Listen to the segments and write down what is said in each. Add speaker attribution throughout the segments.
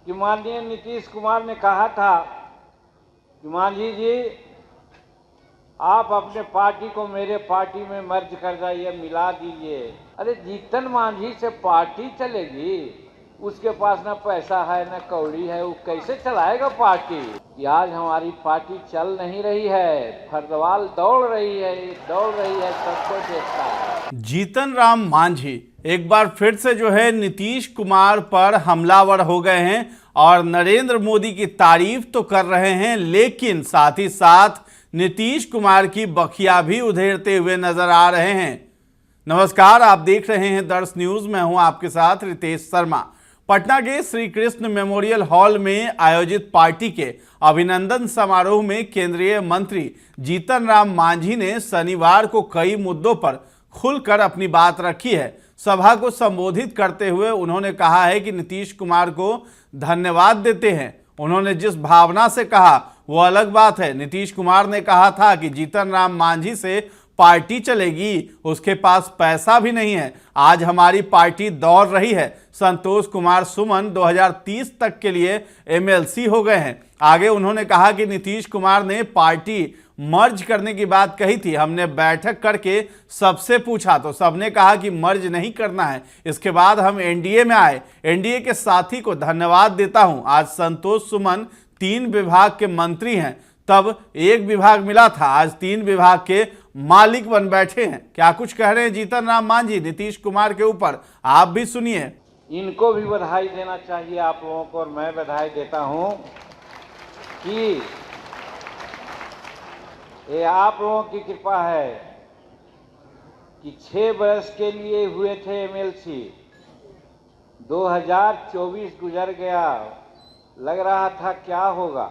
Speaker 1: कि माननीय नीतीश कुमार ने कहा था कि मांझी जी आप अपने पार्टी को मेरे पार्टी में मर्ज कर जाइए, मिला दीजिए। अरे जीतन मांझी से पार्टी चलेगी? उसके पास ना पैसा है ना कौड़ी है, वो कैसे चलाएगा पार्टी? कि आज हमारी पार्टी चल नहीं रही है, फर्दवाल दौड़ रही है, सबको देखता है।
Speaker 2: जीतन राम मांझी एक बार फिर से जो है नीतीश कुमार पर हमलावर हो गए हैं और नरेंद्र मोदी की तारीफ तो कर रहे हैं, लेकिन साथ ही साथ नीतीश कुमार की बखिया भी उधेड़ते हुए नजर आ रहे हैं। नमस्कार, आप देख रहे हैं दर्श न्यूज। मैं हूं आपके साथ रितेश शर्मा। पटना के श्री कृष्ण मेमोरियल हॉल में आयोजित पार्टी के अभिनंदन समारोह में केंद्रीय मंत्री जीतन राम मांझी ने शनिवार को कई मुद्दों पर खुलकर अपनी बात रखी है। सभा को संबोधित करते हुए उन्होंने कहा है कि नीतीश कुमार को धन्यवाद देते हैं। उन्होंने जिस भावना से कहा वो अलग बात है। नीतीश कुमार ने कहा था कि जीतन राम मांझी से पार्टी चलेगी, उसके पास पैसा भी नहीं है। आज हमारी पार्टी दौड़ रही है। संतोष कुमार सुमन 2030 तक के लिए एमएलसी हो गए हैं। आगे उन्होंने कहा कि नीतीश कुमार ने पार्टी मर्ज करने की बात कही थी। हमने बैठक करके सबसे पूछा तो सबने कहा कि मर्ज नहीं करना है। इसके बाद हम एनडीए में आए। एनडीए के साथी को धन्यवाद देता हूं। आज संतोष सुमन 3 विभाग के मंत्री हैं, तब 1 विभाग मिला था, आज 3 विभाग के मालिक बन बैठे हैं। क्या कुछ कह रहे हैं जीतन राम मांझी नीतीश कुमार के ऊपर, आप भी सुनिए।
Speaker 1: इनको भी बधाई देना चाहिए आप लोगों को, और मैं बधाई देता हूं कि ये आप लोगों की कृपा है कि 6 वर्ष के लिए हुए थे एमएलसी। 2024 गुजर गया, लग रहा था क्या होगा।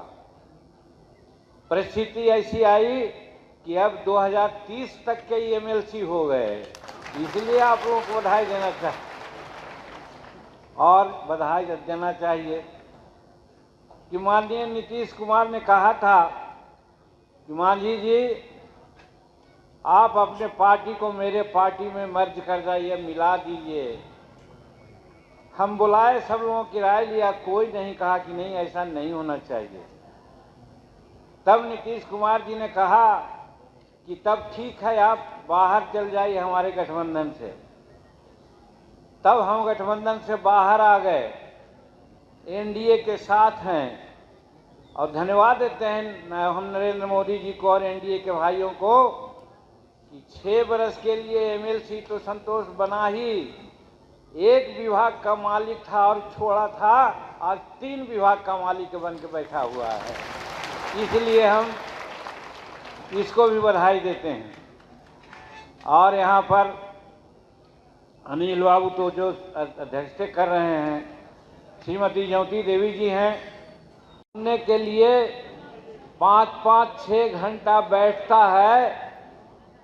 Speaker 1: परिस्थिति ऐसी आई कि अब 2030 तक के एमएलसी हो गए। इसलिए आप लोगों को बधाई देना चाहिए, और बधाई देना चाहिए कि माननीय नीतीश कुमार ने कहा था कि मांझी जी आप अपने पार्टी को मेरे पार्टी में मर्ज कर जाइए, मिला दीजिए। हम बुलाए, सब लोगों की राय लिया, कोई नहीं कहा कि नहीं ऐसा नहीं होना चाहिए। तब नीतीश कुमार जी ने कहा कि तब ठीक है, आप बाहर चल जाइए हमारे गठबंधन से। तब हम गठबंधन से बाहर आ गए, एनडीए के साथ हैं, और धन्यवाद देते हैं हम नरेंद्र मोदी जी को और एनडीए के भाइयों को कि 6 वर्ष के लिए एमएलसी तो संतोष बना ही, 1 विभाग का मालिक था और छोड़ा था, आज 3 विभाग का मालिक बन के बैठा हुआ है। इसलिए हम इसको भी बधाई देते हैं। और यहाँ पर अनिल बाबू तो जो अध्यक्षता कर रहे हैं, श्रीमती ज्योति देवी जी हैं, सुनने के लिए 5-5, 6 घंटा बैठता है।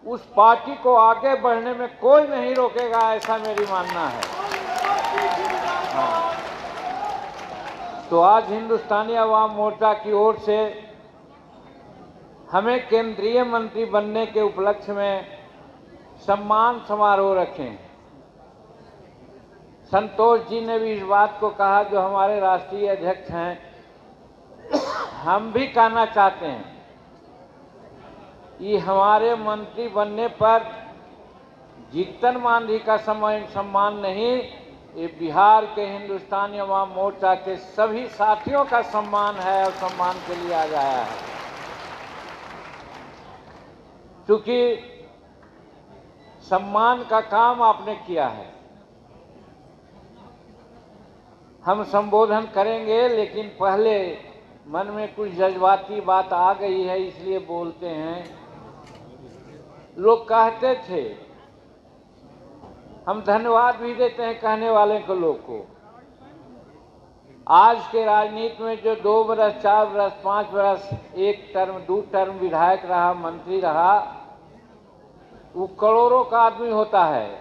Speaker 1: उस पार्टी को आगे बढ़ने में कोई नहीं रोकेगा, ऐसा मेरी मानना है। हाँ। तो आज हिंदुस्तानी अवाम मोर्चा की ओर से हमें केंद्रीय मंत्री बनने के उपलक्ष्य में सम्मान समारोह रखें। संतोष जी ने भी इस बात को कहा, जो हमारे राष्ट्रीय अध्यक्ष हैं, हम भी कहना चाहते हैं कि हमारे मंत्री बनने पर जीतन मांझी का सम्मान नहीं, ये बिहार के हिंदुस्तानी अवाम मोर्चा के सभी साथियों का सम्मान है और सम्मान के लिए आ गया है। क्योंकि सम्मान का काम आपने किया है। हम संबोधन करेंगे, लेकिन पहले मन में कुछ जज्बाती बात आ गई है, इसलिए बोलते हैं। लोग कहते थे, हम धन्यवाद भी देते हैं कहने वाले को, लोग को। आज के राजनीति में जो 2 वर्ष, 4 वर्ष, 5 वर्ष, 1 टर्म, 2 टर्म विधायक रहा, मंत्री रहा, वो करोड़ों का आदमी होता है।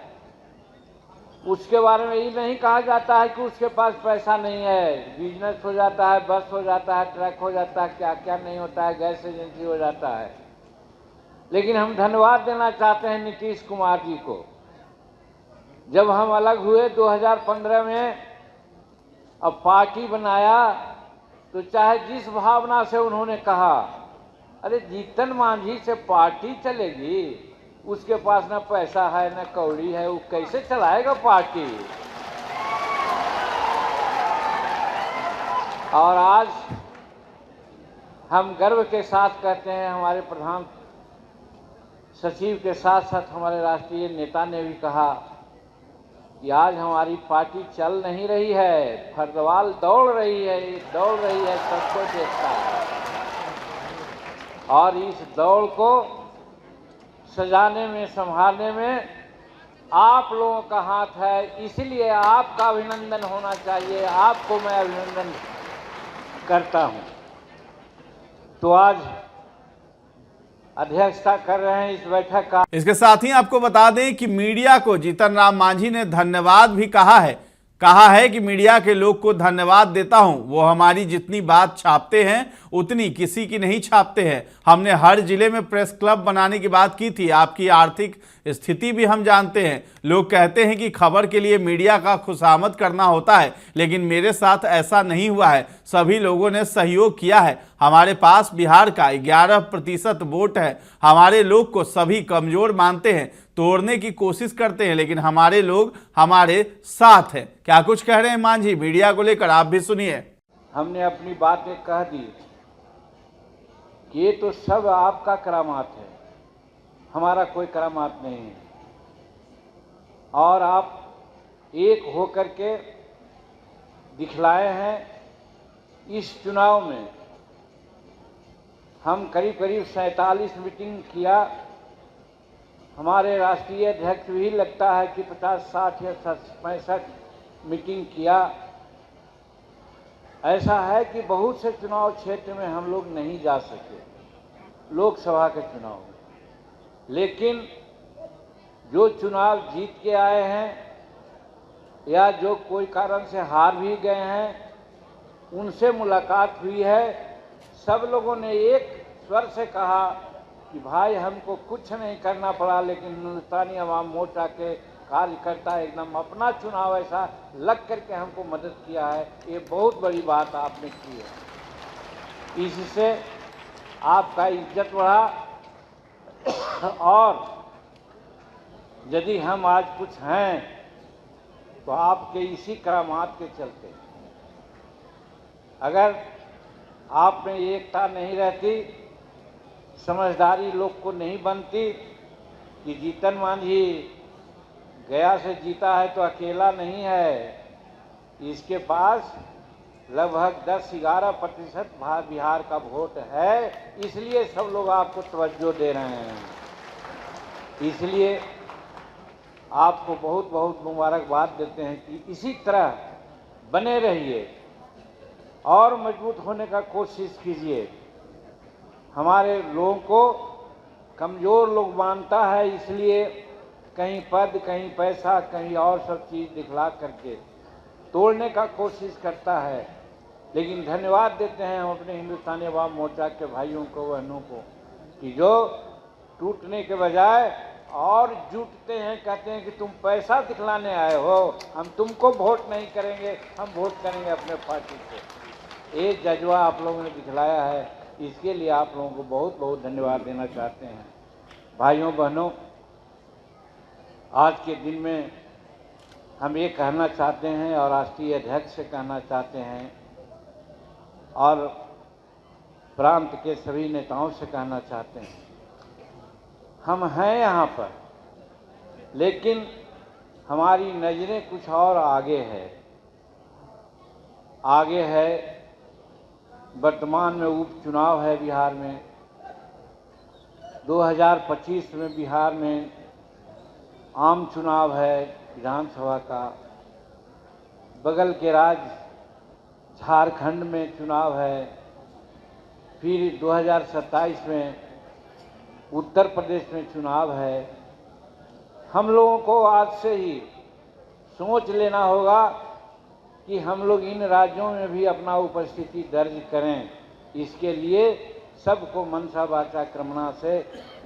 Speaker 1: उसके बारे में ये नहीं कहा जाता है कि उसके पास पैसा नहीं है। बिजनेस हो जाता है, बस हो जाता है, ट्रक हो जाता है, क्या क्या नहीं होता है, गैस एजेंसी हो जाता है। लेकिन हम धन्यवाद देना चाहते हैं नीतीश कुमार जी को। जब हम अलग हुए 2015 में, अब पार्टी बनाया तो चाहे जिस भावना से उन्होंने कहा, अरे जीतन मांझी से पार्टी चलेगी, उसके पास ना पैसा है ना कौड़ी है, वो कैसे चलाएगा पार्टी। और आज हम गर्व के साथ कहते हैं, हमारे प्रधान सचिव के साथ साथ हमारे राष्ट्रीय नेता ने भी कहा कि आज हमारी पार्टी चल नहीं रही है, फर्दवाल दौड़ रही है, सबको देखता है। और इस दौड़ को सजाने में, संभालने में आप लोगों का हाथ है, इसलिए आपका अभिनंदन होना चाहिए। आपको मैं अभिनंदन करता हूं। तो आज अध्यक्षता कर रहे हैं इस बैठक का।
Speaker 2: इसके साथ ही आपको बता दें कि मीडिया को जीतन राम मांझी ने धन्यवाद भी कहा है कि मीडिया के लोग को धन्यवाद देता हूं, वो हमारी जितनी बात छापते हैं उतनी किसी की नहीं छापते हैं। हमने हर जिले में प्रेस क्लब बनाने की बात की थी, आपकी आर्थिक स्थिति भी हम जानते हैं। लोग कहते हैं कि खबर के लिए मीडिया का खुशामद करना होता है, लेकिन मेरे साथ ऐसा नहीं हुआ है। सभी लोगों ने सहयोग किया है। हमारे पास बिहार का 11% वोट है। हमारे लोग को सभी कमजोर मानते हैं, तोड़ने की कोशिश करते हैं, लेकिन हमारे लोग हमारे साथ हैं। क्या कुछ कह रहे हैं मांझी मीडिया को लेकर, आप भी सुनिए।
Speaker 1: हमने अपनी बातें कह दी कि ये तो सब आपका करामात है, हमारा कोई करामात नहीं है। और आप एक होकर के दिखलाए हैं। इस चुनाव में हम करीब 47 मीटिंग किया। हमारे राष्ट्रीय अध्यक्ष भी लगता है कि 50, 60 या 65 मीटिंग किया। ऐसा है कि बहुत से चुनाव क्षेत्र में हम लोग नहीं जा सके, लोकसभा के चुनाव में। लेकिन जो चुनाव जीत के आए हैं या जो कोई कारण से हार भी गए हैं, उनसे मुलाकात हुई है। सब लोगों ने एक स्वर से कहा कि भाई हमको कुछ नहीं करना पड़ा, लेकिन हिंदुस्तानी अवाम मोर्चा के कार्यकर्ता एकदम अपना चुनाव ऐसा लग करके हमको मदद किया है। ये बहुत बड़ी बात आपने की है। इससे आपका इज्जत बढ़ा। और यदि हम आज कुछ हैं तो आपके इसी करामात के चलते। अगर आप में एकता नहीं रहती, समझदारी लोग को नहीं बनती कि जीतन मांझी गया से जीता है तो अकेला नहीं है, इसके पास लगभग 10-11% बिहार का वोट है, इसलिए सब लोग आपको तवज्जो दे रहे हैं। इसलिए आपको बहुत बहुत मुबारकबाद देते हैं कि इसी तरह बने रहिए और मजबूत होने का कोशिश कीजिए। हमारे लोगों को कमज़ोर लोग मानता है, इसलिए कहीं पद, कहीं पैसा, कहीं और सब चीज़ दिखला करके तोड़ने का कोशिश करता है। लेकिन धन्यवाद देते हैं हम अपने हिंदुस्तानी अवाम मोर्चा के भाइयों को, बहनों को, कि जो टूटने के बजाय और जुटते हैं, कहते हैं कि तुम पैसा दिखलाने आए हो, हम तुमको वोट नहीं करेंगे, हम वोट करेंगे अपने पार्टी को। एक जज्बा आप लोगों ने दिखलाया है, इसके लिए आप लोगों को बहुत बहुत धन्यवाद देना चाहते हैं। भाइयों बहनों, आज के दिन में हम ये कहना चाहते हैं और राष्ट्रीय अध्यक्ष से कहना चाहते हैं और प्रांत के सभी नेताओं से कहना चाहते हैं, हम हैं यहाँ पर, लेकिन हमारी नज़रें कुछ और आगे है। वर्तमान में उपचुनाव है बिहार में। 2025 में बिहार में आम चुनाव है विधानसभा का। बगल के राज्य झारखंड में चुनाव है। फिर 2027 में उत्तर प्रदेश में चुनाव है। हम लोगों को आज से ही सोच लेना होगा कि हम लोग इन राज्यों में भी अपना उपस्थिति दर्ज करें। इसके लिए सबको मनसा वाचा कर्मणा से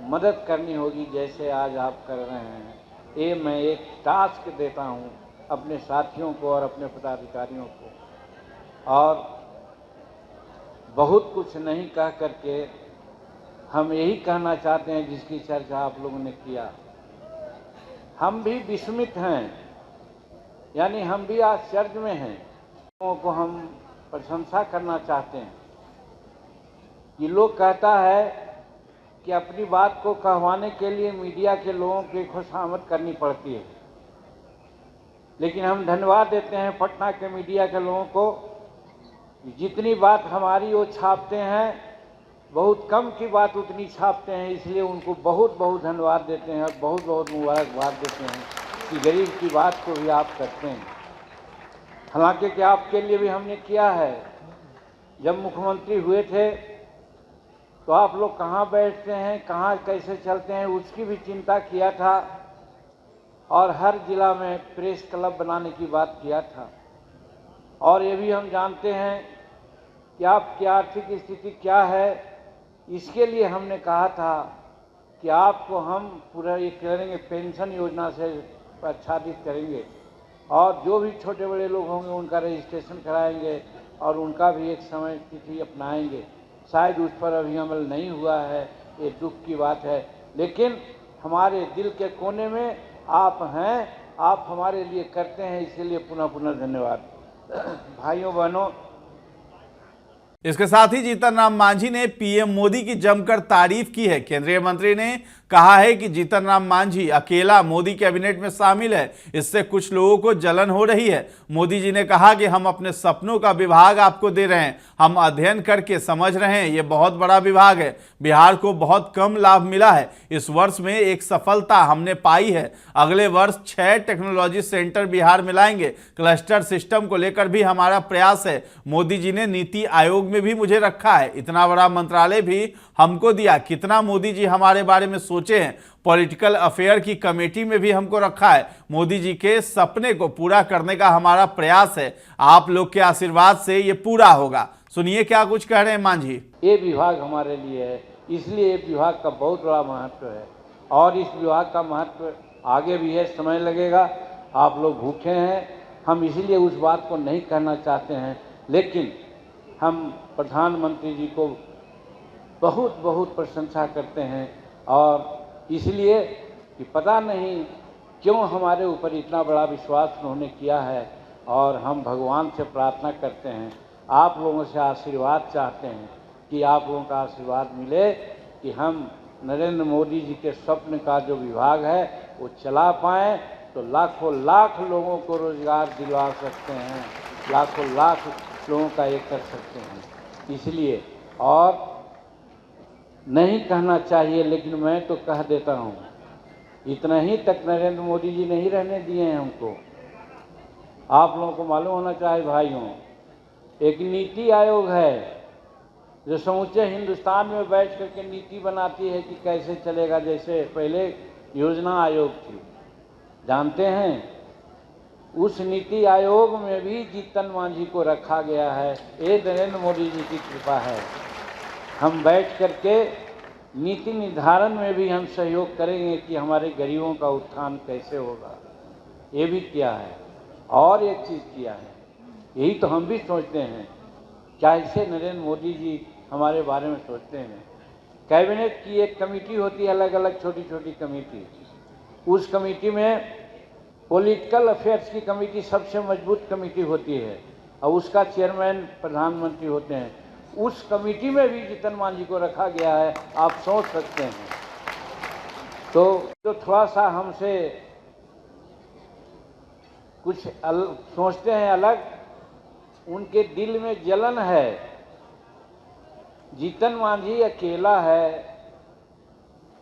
Speaker 1: मदद करनी होगी, जैसे आज आप कर रहे हैं। ये मैं एक टास्क देता हूं अपने साथियों को और अपने पदाधिकारियों को और बहुत कुछ नहीं कह करके हम यही कहना चाहते हैं जिसकी चर्चा आप लोगों ने किया। हम भी विस्मित हैं, यानी हम भी आश्चर्य में हैं। लोगों को हम प्रशंसा करना चाहते हैं कि लोग कहता है कि अपनी बात को कहवाने के लिए मीडिया के लोगों की खुशामद करनी पड़ती है, लेकिन हम धन्यवाद देते हैं पटना के मीडिया के लोगों को, जितनी बात हमारी वो छापते हैं, बहुत कम की बात उतनी छापते हैं। इसलिए उनको बहुत बहुत धन्यवाद देते हैं और बहुत बहुत मुबारकबाद देते हैं कि गरीब की बात को भी आप करते हैं। हालांकि कि आपके लिए भी हमने किया है। जब मुख्यमंत्री हुए थे तो आप लोग कहाँ बैठते हैं, कहाँ कैसे चलते हैं, उसकी भी चिंता किया था और हर जिला में प्रेस क्लब बनाने की बात किया था। और ये भी हम जानते हैं कि आपकी आर्थिक स्थिति क्या है। इसके लिए हमने कहा था कि आपको हम पूरा ये करेंगे, पेंशन योजना से आच्छादित करेंगे और जो भी छोटे बड़े लोग होंगे उनका रजिस्ट्रेशन कराएंगे और उनका भी एक समय तिथि अपनाएंगे। शायद उस पर अभी अमल नहीं हुआ है, ये दुख की बात है, लेकिन हमारे दिल के कोने में आप हैं, आप हमारे लिए करते हैं, इसके लिए पुनः पुनः धन्यवाद। भाइयों बहनों,
Speaker 2: इसके साथ ही जीतन राम मांझी ने पीएम मोदी की जमकर तारीफ की है। केंद्रीय मंत्री ने कहा है कि जीतन राम मांझी अकेला मोदी कैबिनेट में शामिल है, इससे कुछ लोगों को जलन हो रही है। मोदी जी ने कहा कि हम अपने सपनों का विभाग आपको दे रहे हैं, हम अध्ययन करके समझ रहे हैं, ये बहुत बड़ा विभाग है, बिहार को बहुत कम लाभ मिला है, इस वर्ष में एक सफलता हमने पाई है। अगले वर्ष 6 टेक्नोलॉजी सेंटर बिहार में लाएंगे। क्लस्टर सिस्टम को लेकर भी हमारा प्रयास है। मोदी जी ने नीति आयोग में भी मुझे रखा है, इतना बड़ा मंत्रालय भी हमको दिया। कितना मोदी जी हमारे बारे में सोचे हैं। पॉलिटिकल अफेयर की कमेटी में भी हमको रखा है। मोदी जी के सपने को पूरा करने का हमारा प्रयास है। आप लोग के आशीर्वाद से ये पूरा होगा। सुनिए क्या कुछ कह रहे हैं मांझी।
Speaker 1: ये विभाग हमारे लिए है, इसलिए ये विभाग का बहुत बड़ा महत्व है और इस विभाग का महत्व आगे भी है, समय लगेगा। आप लोग भूखे हैं, हम इसीलिए उस बात को नहीं कहना चाहते हैं, लेकिन हम प्रधानमंत्री जी को बहुत बहुत प्रशंसा करते हैं और इसलिए कि पता नहीं क्यों हमारे ऊपर इतना बड़ा विश्वास उन्होंने किया है और हम भगवान से प्रार्थना करते हैं, आप लोगों से आशीर्वाद चाहते हैं कि आप लोगों का आशीर्वाद मिले कि हम नरेंद्र मोदी जी के स्वप्न का जो विभाग है वो चला पाएँ तो लाखों लाख लोगों को रोजगार दिलवा सकते हैं, लाखों लाख लोगों का ये कर सकते हैं। इसलिए और नहीं कहना चाहिए, लेकिन मैं तो कह देता हूँ, इतना ही तक नरेंद्र मोदी जी नहीं रहने दिए हैं हमको। आप लोगों को मालूम होना चाहिए भाइयों, एक नीति आयोग है जो समूचे हिंदुस्तान में बैठ करके नीति बनाती है कि कैसे चलेगा। जैसे पहले योजना आयोग थी, जानते हैं, उस नीति आयोग में भी जीतन मांझी को रखा गया है। ये नरेंद्र मोदी जी की कृपा है। हम बैठ करके नीति निर्धारण में भी हम सहयोग करेंगे कि हमारे गरीबों का उत्थान कैसे होगा, ये भी किया है। और एक चीज़ किया है, यही तो हम भी सोचते हैं, कैसे नरेंद्र मोदी जी हमारे बारे में सोचते हैं। कैबिनेट की एक कमेटी होती है, अलग अलग छोटी छोटी कमेटी, उस कमेटी में पॉलिटिकल अफेयर्स की कमेटी सबसे मजबूत कमेटी होती है और उसका चेयरमैन प्रधानमंत्री होते हैं। उस कमेटी में भी जीतन मांझी को रखा गया है, आप सोच सकते हैं। तो थोड़ा सा हमसे कुछ सोचते हैं अलग, उनके दिल में जलन है। जीतन मांझी अकेला है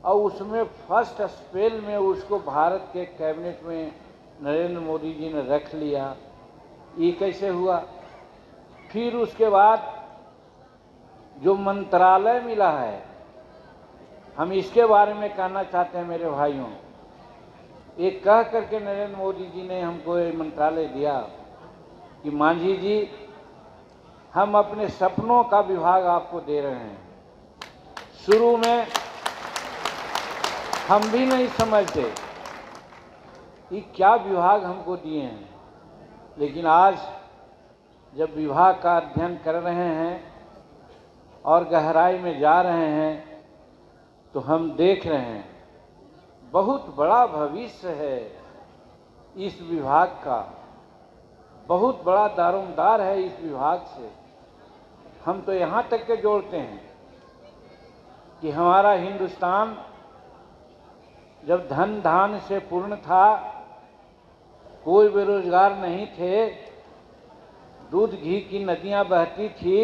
Speaker 1: और उसमें फर्स्ट स्पेल में उसको भारत के कैबिनेट में नरेंद्र मोदी जी ने रख लिया। ये कैसे हुआ? फिर उसके बाद जो मंत्रालय मिला है, हम इसके बारे में कहना चाहते हैं मेरे भाइयों। एक कह करके नरेंद्र मोदी जी ने हमको ये मंत्रालय दिया कि मांझी जी, हम अपने सपनों का विभाग आपको दे रहे हैं। शुरू में हम भी नहीं समझते कि क्या विभाग हमको दिए हैं, लेकिन आज जब विभाग का अध्ययन कर रहे हैं और गहराई में जा रहे हैं तो हम देख रहे हैं बहुत बड़ा भविष्य है इस विभाग का, बहुत बड़ा दारोमदार है इस विभाग से। हम तो यहाँ तक के जोड़ते हैं कि हमारा हिंदुस्तान जब धन धान्य से पूर्ण था, कोई बेरोजगार नहीं थे, दूध घी की नदियां बहती थी,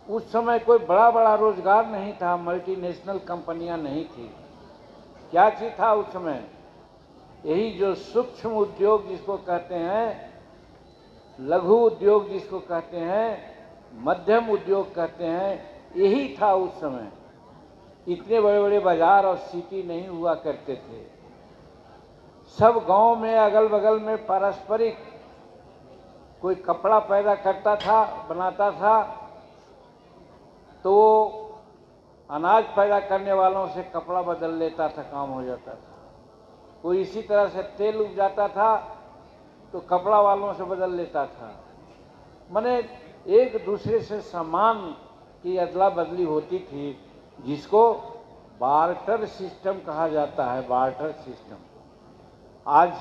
Speaker 1: उस समय कोई बड़ा बड़ा रोजगार नहीं था, मल्टीनेशनल कंपनियां नहीं थी। क्या चीज था उस समय? यही जो सूक्ष्म उद्योग जिसको कहते हैं, लघु उद्योग जिसको कहते हैं, मध्यम उद्योग कहते हैं, यही था उस समय। इतने बड़े बड़े बाजार और सिटी नहीं हुआ करते थे। सब गांव में अगल बगल में पारस्परिक कोई कपड़ा पैदा करता था, बनाता था, तो वो अनाज पैदा करने वालों से कपड़ा बदल लेता था, काम हो जाता था। कोई इसी तरह से तेल उपजाता था तो कपड़ा वालों से बदल लेता था। माने एक दूसरे से सामान की अदला बदली होती थी, जिसको बार्टर सिस्टम कहा जाता है। Barter system. आज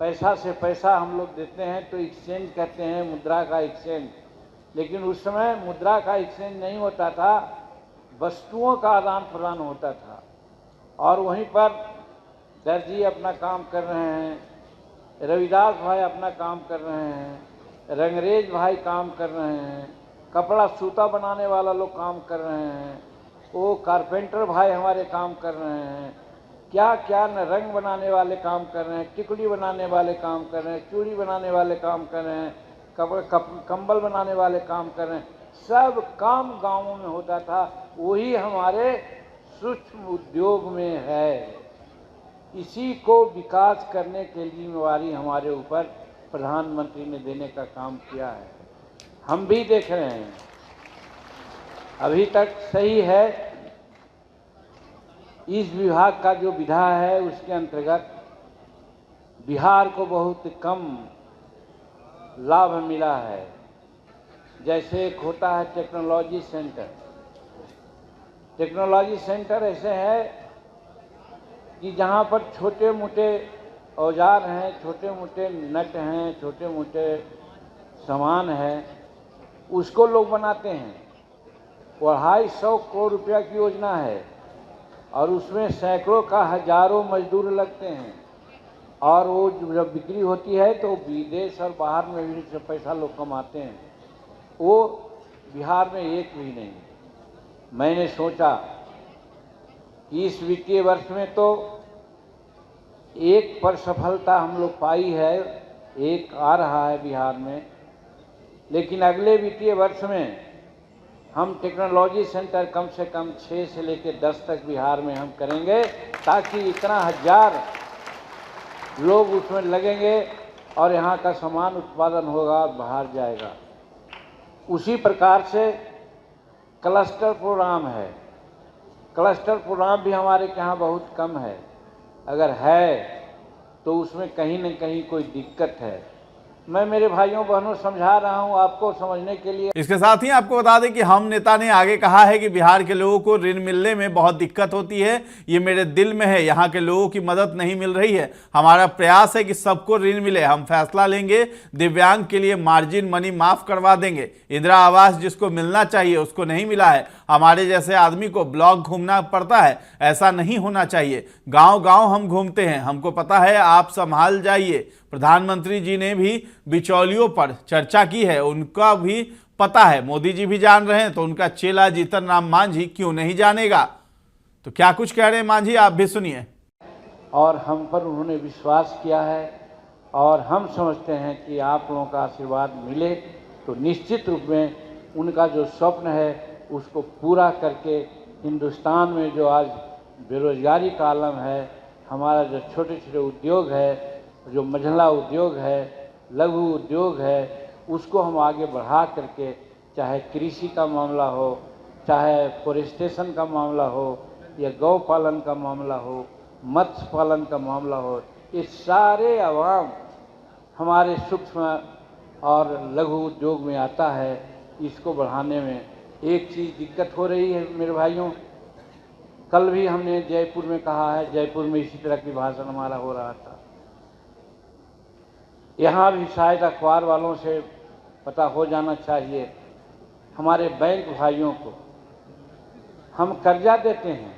Speaker 1: पैसा से पैसा हम लोग देते हैं तो एक्सचेंज कहते हैं, मुद्रा का एक्सचेंज। लेकिन उस समय मुद्रा का एक्सचेंज नहीं होता था, वस्तुओं का आदान प्रदान होता था। और वहीं पर दर्जी अपना काम कर रहे हैं, रविदास भाई अपना काम कर रहे हैं, रंगरेज भाई काम कर रहे हैं, कपड़ा सूता बनाने वाला लोग काम कर रहे हैं, वो कारपेंटर भाई हमारे काम कर रहे हैं, क्या क्या न रंग बनाने वाले काम कर रहे हैं, टिकड़ी बनाने वाले काम कर रहे हैं, चूड़ी बनाने वाले काम कर रहे हैं, कंबल बनाने वाले काम कर रहे हैं। सब काम गांवों में होता था। वही हमारे सूक्ष्म उद्योग में है। इसी को विकास करने के लिए जिम्मेवारी हमारे ऊपर प्रधानमंत्री ने देने का काम किया है। हम भी देख रहे हैं, अभी तक सही है। इस विभाग का जो विधा है उसके अंतर्गत बिहार को बहुत कम लाभ मिला है। जैसे एक होता है टेक्नोलॉजी सेंटर। टेक्नोलॉजी सेंटर ऐसे है कि जहाँ पर छोटे मोटे औजार हैं, छोटे मोटे नट हैं, छोटे मोटे सामान हैं, उसको लोग बनाते हैं। 250 करोड़ रुपया की योजना है और उसमें सैकड़ों का हजारों मजदूर लगते हैं। और वो जब बिक्री होती है तो विदेश और बाहर में भी से पैसा लोग कमाते हैं। वो बिहार में एक भी नहीं। मैंने सोचा कि इस वित्तीय वर्ष में तो एक पर सफलता हम लोग पाई है, एक आ रहा है बिहार में, लेकिन अगले वित्तीय वर्ष में हम टेक्नोलॉजी सेंटर कम से कम 6 से लेकर 10 तक बिहार में हम करेंगे, ताकि इतना हजार लोग उसमें लगेंगे और यहाँ का सामान उत्पादन होगा और बाहर जाएगा। उसी प्रकार से क्लस्टर प्रोग्राम है। क्लस्टर प्रोग्राम भी हमारे यहाँ बहुत कम है। अगर है तो उसमें कहीं न कहीं कोई दिक्कत है। मैं मेरे भाइयों बहनों समझा रहा हूं आपको समझने के लिए।
Speaker 2: इसके साथ ही आपको बता दें कि हम नेता ने आगे कहा है कि बिहार के लोगों को ऋण मिलने में बहुत दिक्कत होती है। ये मेरे दिल में है, यहाँ के लोगों की मदद नहीं मिल रही है। हमारा प्रयास है कि सबको ऋण मिले। हम फैसला लेंगे, दिव्यांग के लिए मार्जिन मनी माफ करवा देंगे। इंदिरा आवास जिसको मिलना चाहिए उसको नहीं मिला है। हमारे जैसे आदमी को ब्लॉक घूमना पड़ता है, ऐसा नहीं होना चाहिए। गांव गांव हम घूमते हैं, हमको पता है, आप संभाल जाइए। प्रधानमंत्री जी ने भी बिचौलियों पर चर्चा की है, उनका भी पता है। मोदी जी भी जान रहे हैं तो उनका चेला जीतन राम मांझी क्यों नहीं जानेगा। तो क्या कुछ कह रहे हैं मांझी, आप भी सुनिए।
Speaker 1: और हम पर उन्होंने विश्वास किया है और हम समझते हैं कि आप लोगों का आशीर्वाद मिले तो निश्चित रूप में उनका जो स्वप्न है उसको पूरा करके हिंदुस्तान में जो आज बेरोजगारी का आलम है, हमारा जो छोटे छोटे उद्योग है, जो मझला उद्योग है, लघु उद्योग है, उसको हम आगे बढ़ा करके, चाहे कृषि का मामला हो, चाहे फॉरेस्टेशन का मामला हो, या गौ पालन का मामला हो, मत्स्य पालन का मामला हो, ये सारे आवाम हमारे सूक्ष्म और लघु उद्योग में आता है, इसको बढ़ाने में एक चीज़ दिक्कत हो रही है मेरे भाइयों। कल भी हमने जयपुर में कहा है, जयपुर में इसी तरह की भाषण हमारा हो रहा था। यहाँ भी शायद अखबार वालों से पता हो जाना चाहिए, हमारे बैंक भाइयों को हम कर्जा देते हैं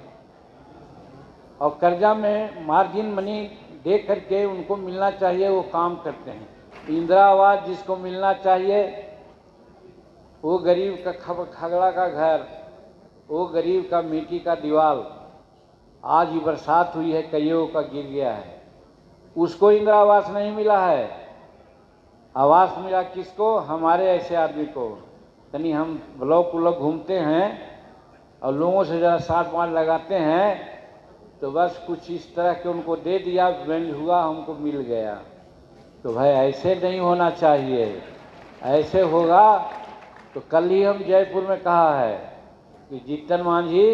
Speaker 1: और कर्जा में मार्जिन मनी दे करके उनको मिलना चाहिए, वो काम करते हैं। इंदिरा आवास जिसको मिलना चाहिए, वो गरीब का खगड़ा का घर, वो गरीब का मिट्टी का दीवार, आज ही बरसात हुई है, कईयों का गिर गया है, उसको इंदिरा आवास नहीं मिला है। आवास मिला किसको? हमारे ऐसे आदमी को। यानी हम ब्लॉक व्लॉक घूमते हैं और लोगों से ज़रा साठ बार लगाते हैं, तो बस कुछ इस तरह के उनको दे दिया, बेंड हुआ, हमको मिल गया। तो भाई ऐसे नहीं होना चाहिए। ऐसे होगा तो कल ही हम जयपुर में कहा है कि जीतन मांझी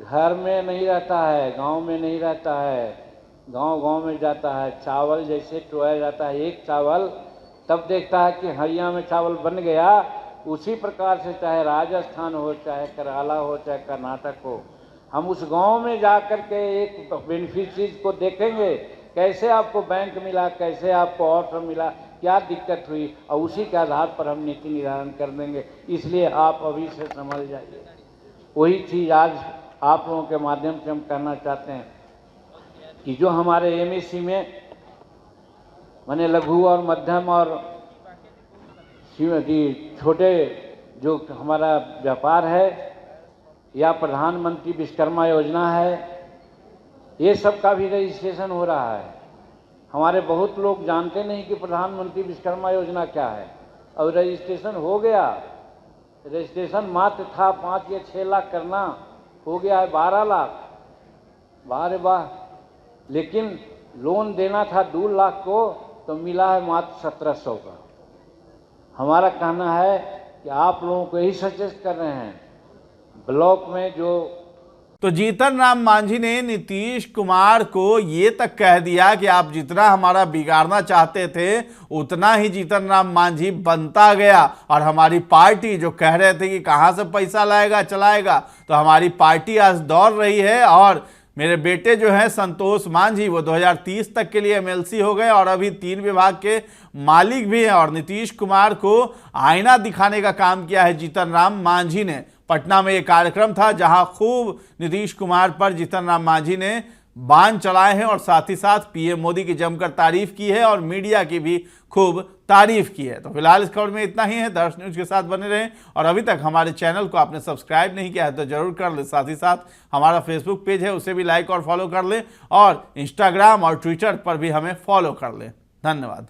Speaker 1: घर में नहीं रहता है, गांव में नहीं रहता है, गांव में जाता है। चावल जैसे टोया जाता है एक चावल, तब देखता है कि हरियाणा में चावल बन गया, उसी प्रकार से चाहे राजस्थान हो, चाहे केरला हो, चाहे कर्नाटक हो, हम उस गांव में जा कर के एक बेनिफिशरीज को देखेंगे, कैसे आपको बैंक मिला, कैसे आपको ऑफर मिला, क्या दिक्कत हुई, और उसी के आधार पर हम नीति निर्धारण कर देंगे। इसलिए आप अभी से संभल जाइए। वही चीज़ आज आप लोगों के माध्यम से हम कहना चाहते हैं कि जो हमारे एमएससी में माने लघु और मध्यम और छोटे जो हमारा व्यापार है, या प्रधानमंत्री विश्वकर्मा योजना है, ये सब का भी रजिस्ट्रेशन हो रहा है। हमारे बहुत लोग जानते नहीं कि प्रधानमंत्री विश्वकर्मा योजना क्या है, और रजिस्ट्रेशन हो गया। रजिस्ट्रेशन मात्र था 5 या 6 लाख करना, हो गया है 12 लाख। वाह वाह। लेकिन लोन देना था 2 लाख को, तो मिला है मात्र 1700 का। हमारा कहना है कि आप लोगों को यही सचेत कर रहे हैं, ब्लॉक में जो
Speaker 2: तो जीतन राम मांझी ने नीतीश कुमार को ये तक कह दिया कि आप जितना हमारा बिगाड़ना चाहते थे उतना ही जीतन राम मांझी बनता गया। और हमारी पार्टी जो कह रहे थे कि कहाँ से पैसा लाएगा चलाएगा, तो हमारी पार्टी आज दौड़ रही है। और मेरे बेटे जो हैं संतोष मांझी, वो 2030 तक के लिए एमएलसी हो गए और अभी 3 विभाग के मालिक भी हैं। और नीतीश कुमार को आईना दिखाने का काम किया है जीतन राम मांझी ने। पटना में एक कार्यक्रम था जहां खूब नीतीश कुमार पर जीतन राम मांझी ने बाण चलाए हैं और साथ ही साथ पीएम मोदी की जमकर तारीफ की है और मीडिया की भी खूब तारीफ की है। तो फिलहाल इस खबर में इतना ही है। दर्श न्यूज के साथ बने रहें और अभी तक हमारे चैनल को आपने सब्सक्राइब नहीं किया है तो जरूर कर ले। साथ ही साथ हमारा फेसबुक पेज है, उसे भी लाइक और फॉलो कर ले, और इंस्टाग्राम और ट्विटर पर भी हमें फॉलो कर ले। धन्यवाद।